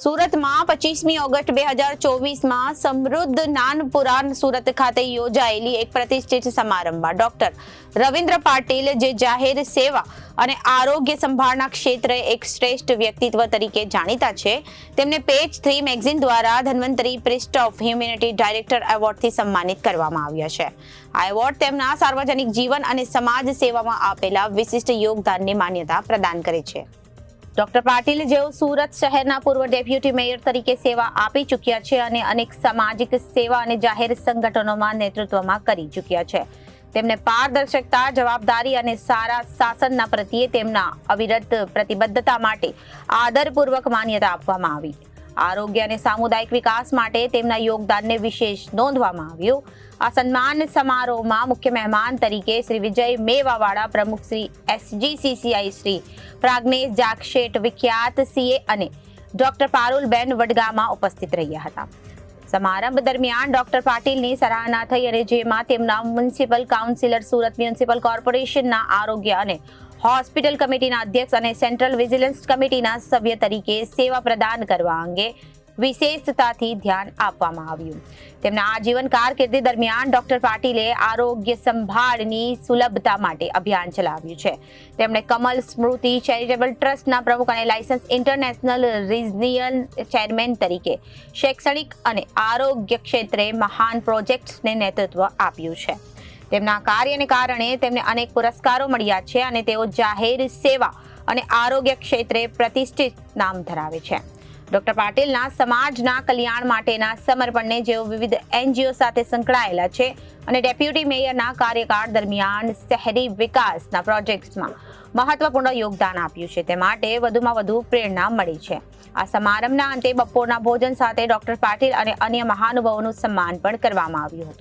સુરતમાં 25મી ઓગસ્ટ 2024માં સમૃદ્ધ નાનપુરા સુરત ખાતે યોજાયેલી એક પ્રતિષ્ઠિત સમારંભમાં ડોક્ટર રવિન્દ્ર પાટીલ, જે જાહેર સેવા અને આરોગ્ય સંભાળના ક્ષેત્રે એક શ્રેષ્ઠ વ્યક્તિત્વ તરીકે જાણીતા છે, તેમને પેજ 3 મેગઝીન દ્વારા ધન્વંતરી પ્રિસ્ટ ઓફ હ્યુમેનિટી ડાયરેક્ટર એવોર્ડથી સન્માનિત કરવામાં આવ્યા છે. આ એવોર્ડ તેમના સાર્વજનિક જીવન અને સમાજ સેવામાં આપેલા વિશિષ્ટ યોગદાનને માન્યતા પ્રદાન કરે છે. ડોક્ટર પાટીલ, જેઓ સુરત શહેરના પૂર્વ ડેપ્યુટી મેયર તરીકે સેવા આપી ચૂક્યા છે અને અનેક સામાજિક સેવા અને જાહેર સંગઠનોમાં નેતૃત્વમાં કરી ચૂક્યા છે, તેમને પારદર્શકતા, જવાબદારી અને સારા શાસનના પ્રત્યે તેમના અવિરત પ્રતિબદ્ધતા માટે આદરપૂર્વક માન્યતા આપવામાં આવી. આરોગ્ય અને સામુદાયિક વિકાસ માટે તેમના યોગદાનને વિશેષ નોંધવામાં આવ્યું. આ સન્માન સમારોહમાં મુખ્ય મહેમાન તરીકે શ્રી વિજય મેવાવાળા, પ્રમુખ શ્રી SGCCI શ્રી પ્રાગ્નેશ જાગશેઠ, વિખ્યાત CA અને ડોક્ટર પારુલબેન વડગામા ઉપસ્થિત રહ્યા હતા. સમારંભ દરમિયાન ડોક્ટર પાટીલની સરાહના થઈ અને જેમાં તેમના મ્યુનિસિપલ કાઉન્સિલર, સુરત મ્યુનિસિપલ કોર્પોરેશનના આરોગ્ય અને હોસ્પિટલ કમિટીના અધ્યક્ષ અને સેન્ટ્રલ વિજિલન્સ કમિટીના સભ્ય તરીકે સેવા પ્રદાન કરવા અંગે વિશેષતાથી ધ્યાન આપવામાં આવ્યું. તેમના આજીવન કારકિર્દી દરમિયાન ડોક્ટર પાટીલે આરોગ્ય સંભાળની સુલભતા માટે અભિયાન ચલાવ્યું છે. તેમણે કમલ સ્મૃતિ ચેરિટેબલ ટ્રસ્ટના પ્રમુખ અને લાયસન્સ ઇન્ટરનેશનલ રિજિયન ચેરમેન તરીકે શૈક્ષણિક અને આરોગ્ય ક્ષેત્રે મહાન પ્રોજેક્ટ્સને નેતૃત્વ આપ્યું છે. તેમના કાર્યને કારણે તેમને અનેક પુરસ્કારો મળ્યા છે અને તેઓ જાહેર સેવા અને આરોગ્ય ક્ષેત્રે પ્રતિષ્ઠિત નામ ધરાવે છે. ડોક્ટર પાટીલના સમાજના કલ્યાણ માટેના સમર્પણને, જેઓ વિવિધ NGO સાથે સંકળાયેલા છે અને ડેપ્યુટી મેયરના કાર્યકાળ દરમિયાન શહેરી વિકાસના પ્રોજેક્ટ્સમાં મહત્વપૂર્ણ યોગદાન આપ્યું છે, તે માટે વધુમાં વધુ પ્રેરણા મળી છે. આ સમારંભના અંતે બપોરના ભોજન સાથે ડોક્ટર પાટીલ અને અન્ય મહાનુભાવોનું સન્માન પણ કરવામાં આવ્યું હતું.